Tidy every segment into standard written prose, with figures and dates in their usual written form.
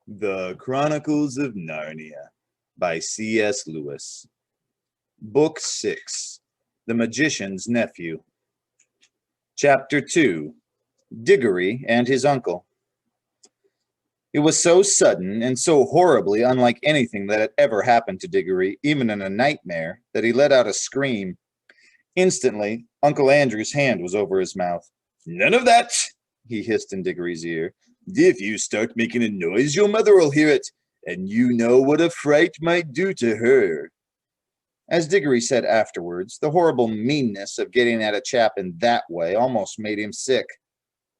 The Chronicles of Narnia by C.S. Lewis. Book 6. The Magician's Nephew. Chapter 2. Digory and His Uncle. It was so sudden and so horribly unlike anything that had ever happened to Digory, even in a nightmare, that he let out a scream. Instantly, Uncle Andrew's hand was over his mouth. "None of that!" he hissed in Digory's ear. "If you start making a noise, your mother will hear it, and you know what a fright might do to her." As Digory said afterwards, the horrible meanness of getting at a chap in that way almost made him sick.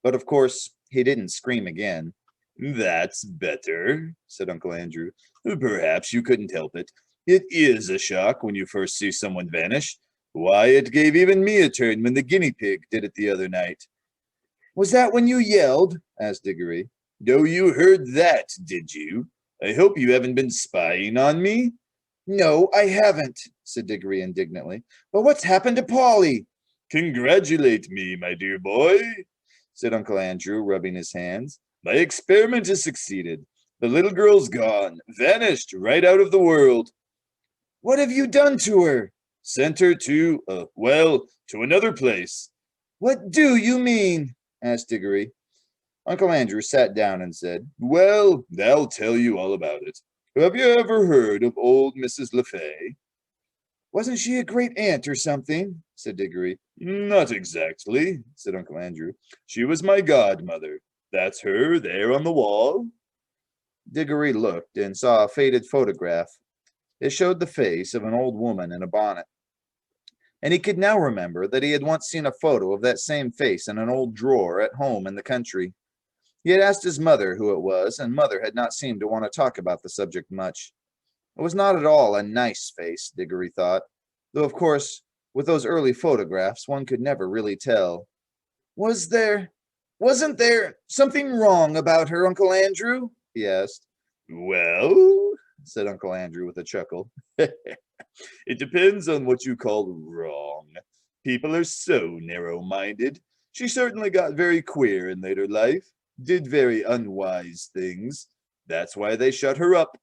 But of course, he didn't scream again. "That's better," said Uncle Andrew. "Perhaps you couldn't help it. It is a shock when you first see someone vanish. Why, it gave even me a turn when the guinea pig did it the other night." "Was that when you yelled?" asked Digory. "Oh, you heard that, did you? I hope you haven't been spying on me." "No, I haven't," said Digory indignantly. "But what's happened to Polly?" "Congratulate me, my dear boy," said Uncle Andrew, rubbing his hands. "My experiment has succeeded. The little girl's gone, vanished right out of the world." "What have you done to her?" "Sent her to another place." "What do you mean?" asked Digory. Uncle Andrew sat down and said, "Well, I'll tell you all about it. Have you ever heard of old Mrs. LeFay?" "Wasn't she a great aunt or something?" said Digory. "Not exactly," said Uncle Andrew. "She was my godmother. That's her there on the wall." Digory looked and saw a faded photograph. It showed the face of an old woman in a bonnet, and he could now remember that he had once seen a photo of that same face in an old drawer at home in the country. He had asked his mother who it was, and Mother had not seemed to want to talk about the subject much. It was not at all a nice face, Digory thought, though of course, with those early photographs, one could never really tell. Wasn't there something wrong about her, Uncle Andrew?" he asked. "Well," said Uncle Andrew with a chuckle, "it depends on what you call wrong. People are so narrow-minded. She certainly got very queer in later life, did very unwise things. That's why they shut her up."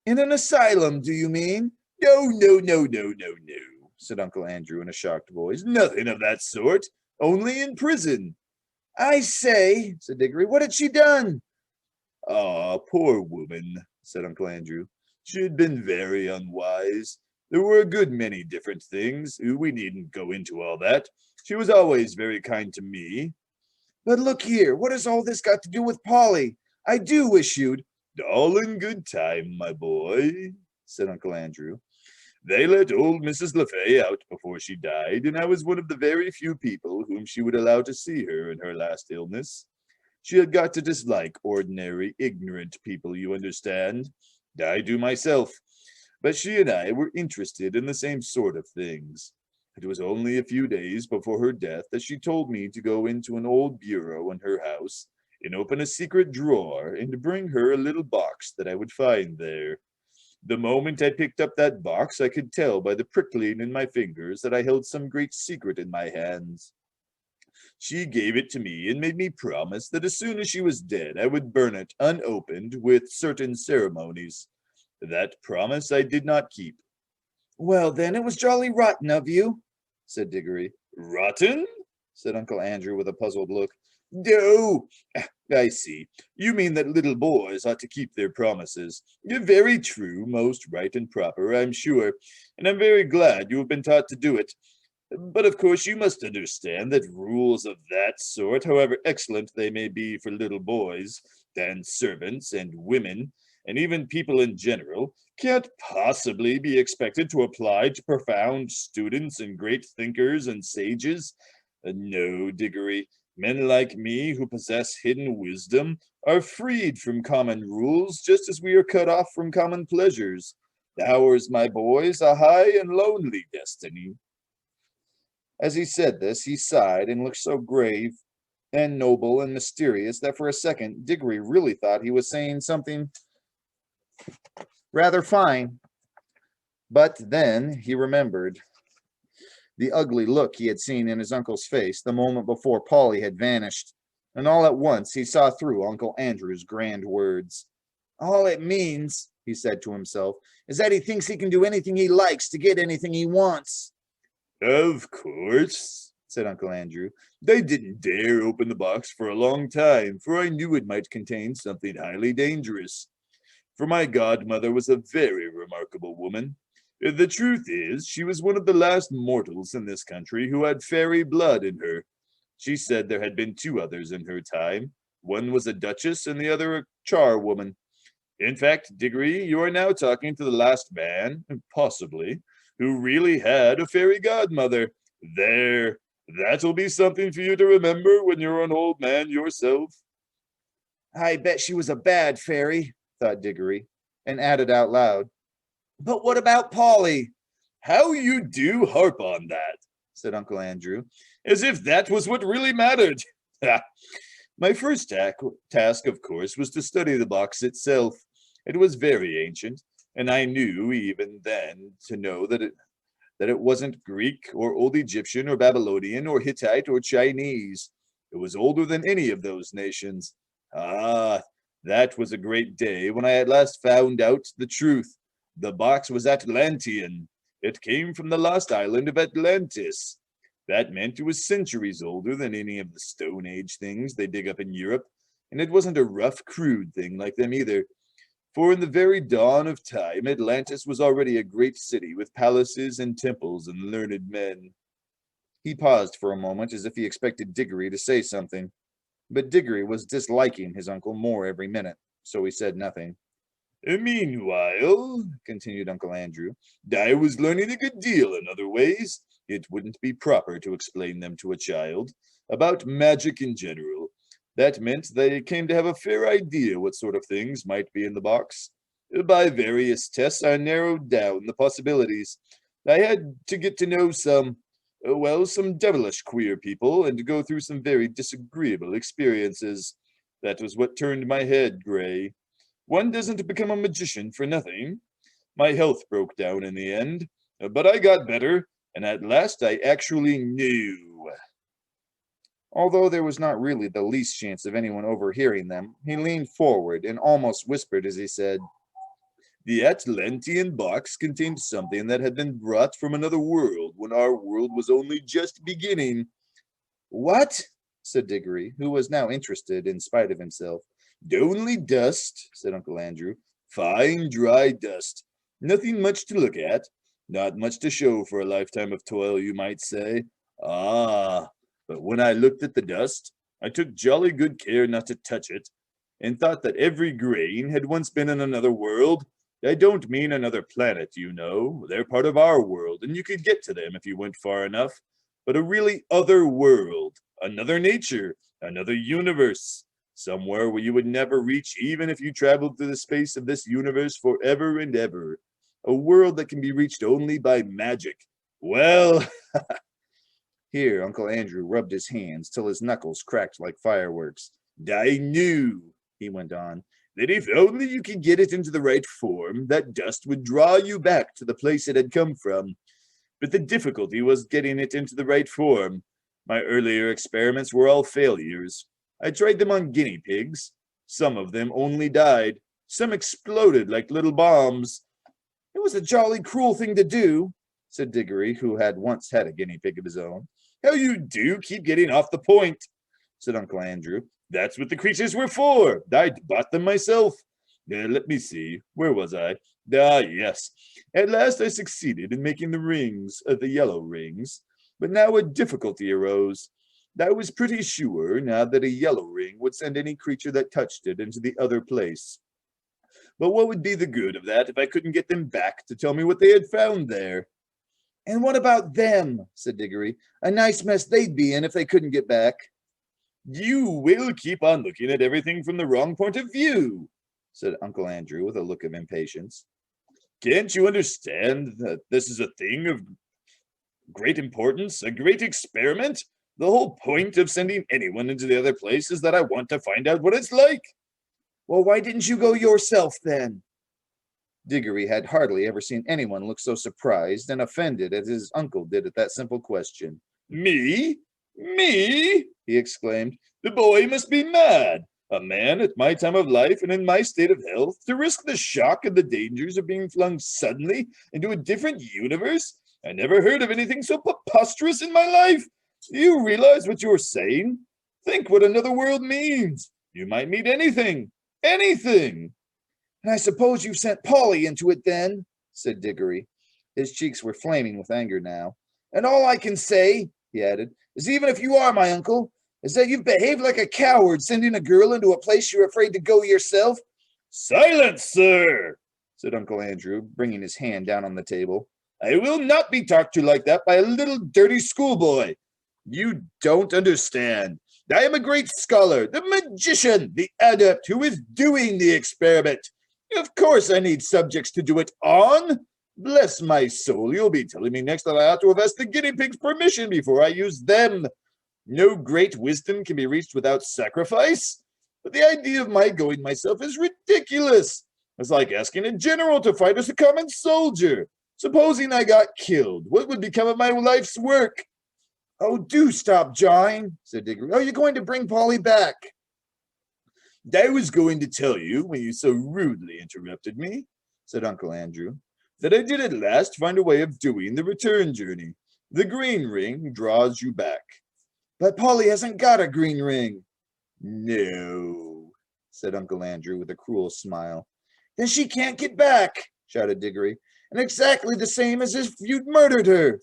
"In an asylum, do you mean?" "No, no, no, no, no, no," said Uncle Andrew in a shocked voice. "Nothing of that sort. Only in prison." "I say," said Digory, "what had she done?" "Ah, poor woman," said Uncle Andrew. "She had been very unwise. There were a good many different things. We needn't go into all that. She was always very kind to me." "But look here, what has all this got to do with Polly? I do wish you'd—" "All in good time, my boy," said Uncle Andrew. "They let old Mrs. LeFay out before she died, and I was one of the very few people whom she would allow to see her in her last illness. She had got to dislike ordinary, ignorant people, you understand. I do myself. But she and I were interested in the same sort of things. It was only a few days before her death that she told me to go into an old bureau in her house and open a secret drawer and bring her a little box that I would find there. The moment I picked up that box, I could tell by the prickling in my fingers that I held some great secret in my hands. She gave it to me and made me promise that as soon as she was dead, I would burn it unopened with certain ceremonies. That promise I did not keep." "Well, then, it was jolly rotten of you," said Digory. "Rotten?" said Uncle Andrew with a puzzled look. "Oh, I see. You mean that little boys ought to keep their promises. Very true, most right and proper, I'm sure, and I'm very glad you have been taught to do it. But of course you must understand that rules of that sort, however excellent they may be for little boys, and servants, and women, and even people in general, can't possibly be expected to apply to profound students and great thinkers and sages. No, Digory, men like me who possess hidden wisdom are freed from common rules just as we are cut off from common pleasures. Ours, my boys, a high and lonely destiny." As he said this, he sighed and looked so grave and noble and mysterious that for a second Digory really thought he was saying something rather fine. But then he remembered the ugly look he had seen in his uncle's face the moment before Polly had vanished, and all at once he saw through Uncle Andrew's grand words. All it means, he said to himself, is that he thinks he can do anything he likes to get anything he wants. Of course, said Uncle Andrew. I didn't dare open the box for a long time, for I knew it might contain something highly dangerous. For my godmother was a very remarkable woman. The truth is, she was one of the last mortals in this country who had fairy blood in her. She said there had been two others in her time. One was a duchess and the other a charwoman. In fact, Digory, you are now talking to the last man, possibly, who really had a fairy godmother. There, that'll be something for you to remember when you're an old man yourself. I bet she was a bad fairy, thought Digory, and added out loud, but what about Polly? How you do harp on that, said Uncle Andrew, as if that was what really mattered. My first task, of course, was to study the box itself. It was very ancient, and I knew even then to know that it wasn't Greek or Old Egyptian or Babylonian or Hittite or Chinese. It was older than any of those nations. Ah, that was a great day when I at last found out the truth. The box was Atlantean. It came from the lost island of Atlantis. That meant it was centuries older than any of the Stone Age things they dig up in Europe, and it wasn't a rough, crude thing like them either. For in the very dawn of time, Atlantis was already a great city with palaces and temples and learned men. He paused for a moment as if he expected Digory to say something, but Digory was disliking his uncle more every minute, so he said nothing. Meanwhile, continued Uncle Andrew, I was learning a good deal in other ways. It wouldn't be proper to explain them to a child. About magic in general. That meant they came to have a fair idea what sort of things might be in the box. By various tests, I narrowed down the possibilities. I had to get to know some devilish queer people and to go through some very disagreeable experiences. That was what turned my head gray. One doesn't become a magician for nothing. My health broke down in the end, but I got better, and at last I actually knew. Although there was not really the least chance of anyone overhearing them, he leaned forward and almost whispered as he said, The Atlantean box contained something that had been brought from another world when our world was only just beginning. What? Said Digory, who was now interested in spite of himself. Only dust, said Uncle Andrew. Fine, dry dust. Nothing much to look at. Not much to show for a lifetime of toil, you might say. Ah, but when I looked at the dust, I took jolly good care not to touch it, and thought that every grain had once been in another world. I don't mean another planet, you know. They're part of our world, and you could get to them if you went far enough. But a really other world, another nature, another universe. Somewhere where you would never reach even if you traveled through the space of this universe forever and ever. A world that can be reached only by magic. Well, here Uncle Andrew rubbed his hands till his knuckles cracked like fireworks. I knew, he went on, that if only you could get it into the right form, that dust would draw you back to the place it had come from. But the difficulty was getting it into the right form. My earlier experiments were all failures. I tried them on guinea pigs. Some of them only died. Some exploded like little bombs. It was a jolly cruel thing to do, said Digory, who had once had a guinea pig of his own. How you do keep getting off the point, said Uncle Andrew. That's what the creatures were for. I'd bought them myself. Let me see. Where was I? Ah, yes. At last I succeeded in making the rings, the yellow rings. But now a difficulty arose. I was pretty sure now that a yellow ring would send any creature that touched it into the other place. But what would be the good of that if I couldn't get them back to tell me what they had found there? And what about them? Said Digory. A nice mess they'd be in if they couldn't get back. You will keep on looking at everything from the wrong point of view, said Uncle Andrew with a look of impatience. Can't you understand that this is a thing of great importance, a great experiment? The whole point of sending anyone into the other place is that I want to find out what it's like. Well, why didn't you go yourself then? Digory had hardly ever seen anyone look so surprised and offended as his uncle did at that simple question. Me? Me? He exclaimed. The boy must be mad. A man at my time of life and in my state of health to risk the shock and the dangers of being flung suddenly into a different universe? I never heard of anything so preposterous in my life. Do you realize what you're saying? Think what another world means. You might meet anything. Anything. And I suppose you've sent Polly into it then, said Digory. His cheeks were flaming with anger now. And all I can say, he added, is even if you are my uncle, is that you've behaved like a coward sending a girl into a place you're afraid to go yourself. Silence, sir, said Uncle Andrew, bringing his hand down on the table. I will not be talked to like that by a little dirty schoolboy. You don't understand. I am a great scholar, the magician, the adept who is doing the experiment. Of course I need subjects to do it on. Bless my soul, you'll be telling me next that I ought to have asked the guinea pig's permission before I use them. No great wisdom can be reached without sacrifice. But the idea of my going myself is ridiculous. It's like asking a general to fight as a common soldier. Supposing I got killed, what would become of my life's work? Oh, do stop jawing, said Digory. Are you going to bring Polly back? I was going to tell you, when you so rudely interrupted me, said Uncle Andrew, that I did at last find a way of doing the return journey. The green ring draws you back. But Polly hasn't got a green ring. No, said Uncle Andrew with a cruel smile. Then she can't get back, shouted Digory, and exactly the same as if you'd murdered her.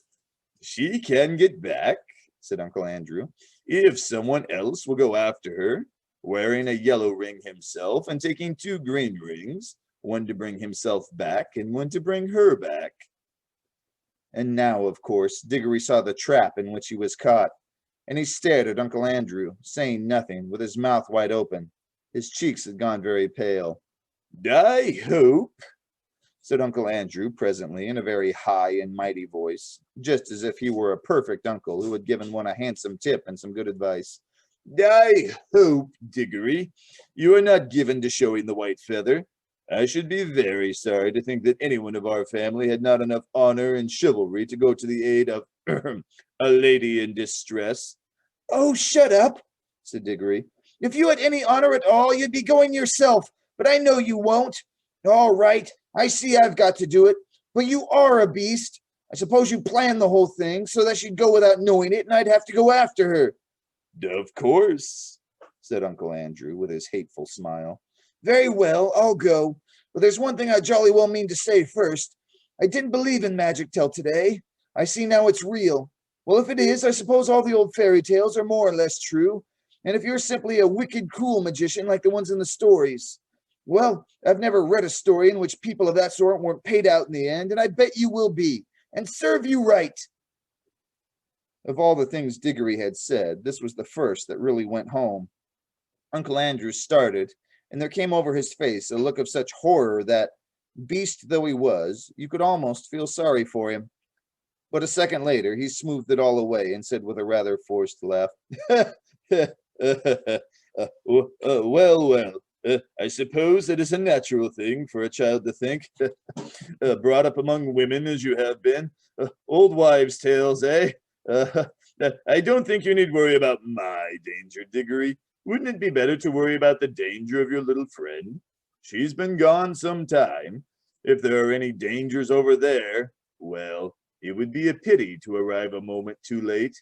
She can get back, said Uncle Andrew, if someone else will go after her, wearing a yellow ring himself and taking 2 green rings, one to bring himself back and one to bring her back. And now, of course, Digory saw the trap in which he was caught, and he stared at Uncle Andrew, saying nothing, with his mouth wide open. His cheeks had gone very pale. I hope, said Uncle Andrew presently in a very high and mighty voice, just as if he were a perfect uncle who had given one a handsome tip and some good advice. I hope, Digory, you are not given to showing the white feather. I should be very sorry to think that anyone of our family had not enough honor and chivalry to go to the aid of a lady in distress. Oh, shut up, said Digory. If you had any honor at all, you'd be going yourself, but I know you won't. All right, I see I've got to do it, but you are a beast. I suppose you planned the whole thing so that she'd go without knowing it, and I'd have to go after her. Of course, said Uncle Andrew with his hateful smile. Very well, I'll go, but there's one thing I jolly well mean to say first. I didn't believe in magic till today. I see now it's real. Well, if it is, I suppose all the old fairy tales are more or less true, and if you're simply a wicked, cruel magician like the ones in the stories, well, I've never read a story in which people of that sort weren't paid out in the end, and I bet you will be, and serve you right. Of all the things Digory had said, this was the first that really went home. Uncle Andrew started, and there came over his face a look of such horror that, beast though he was, you could almost feel sorry for him. But a second later, he smoothed it all away and said with a rather forced laugh, well, I suppose it is a natural thing for a child to think, brought up among women as you have been. Old wives' tales, eh? I don't think you need worry about my danger, Digory. Wouldn't it be better to worry about the danger of your little friend? She's been gone some time. If there are any dangers over there, well, it would be a pity to arrive a moment too late.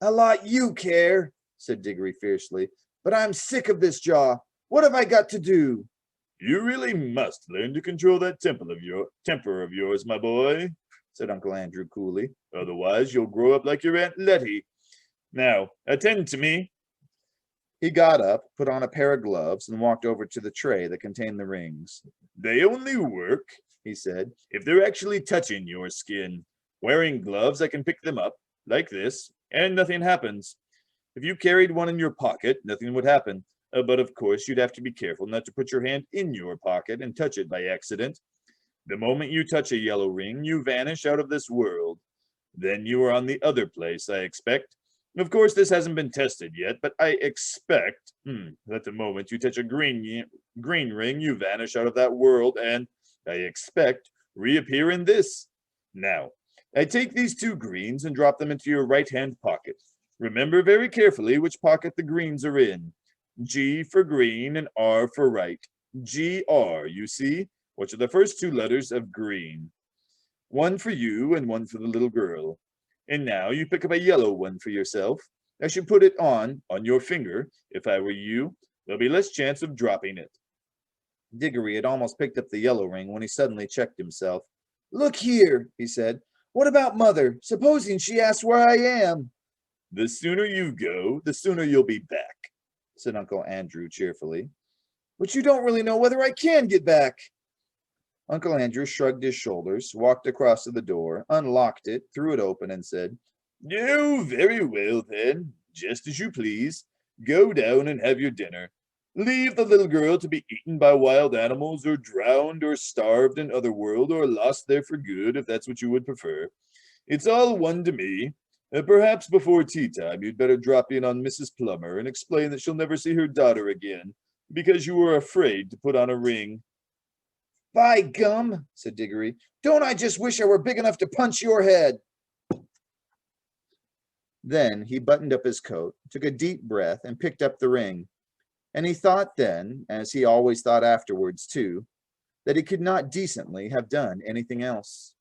A lot you care, said Digory fiercely, but I'm sick of this jaw. What have I got to do? You really must learn to control that temper of yours, my boy, said Uncle Andrew coolly. Otherwise, you'll grow up like your Aunt Letty. Now, attend to me. He got up, put on a pair of gloves, and walked over to the tray that contained the rings. They only work, he said, if they're actually touching your skin. Wearing gloves, I can pick them up, like this, and nothing happens. If you carried one in your pocket, nothing would happen. But of course, you'd have to be careful not to put your hand in your pocket and touch it by accident. The moment you touch a yellow ring, you vanish out of this world. Then you are on the other place, I expect. Of course, this hasn't been tested yet, but I expect that the moment you touch a green ring, you vanish out of that world and, I expect, reappear in this. Now, I take these 2 greens and drop them into your right-hand pocket. Remember very carefully which pocket the greens are in. G for green and R for right. GR, you see, which are the first two letters of green. One for you and one for the little girl. And now you pick up a yellow one for yourself. I should put it on your finger. If I were you, there'll be less chance of dropping it. Digory had almost picked up the yellow ring when he suddenly checked himself. Look here, he said. What about Mother? Supposing she asks where I am? The sooner you go, the sooner you'll be back, said Uncle Andrew cheerfully. But you don't really know whether I can get back. Uncle Andrew shrugged his shoulders, walked across to the door, unlocked it, threw it open, and said, Oh, very well then, just as you please. Go down and have your dinner. Leave the little girl to be eaten by wild animals, or drowned, or starved in Otherworld, or lost there for good, if that's what you would prefer. It's all one to me. Perhaps before tea time you'd better drop in on Mrs. Plummer and explain that she'll never see her daughter again, because you were afraid to put on a ring. By gum, said Digory, don't I just wish I were big enough to punch your head? Then he buttoned up his coat, took a deep breath, and picked up the ring. And he thought then, as he always thought afterwards too, that he could not decently have done anything else.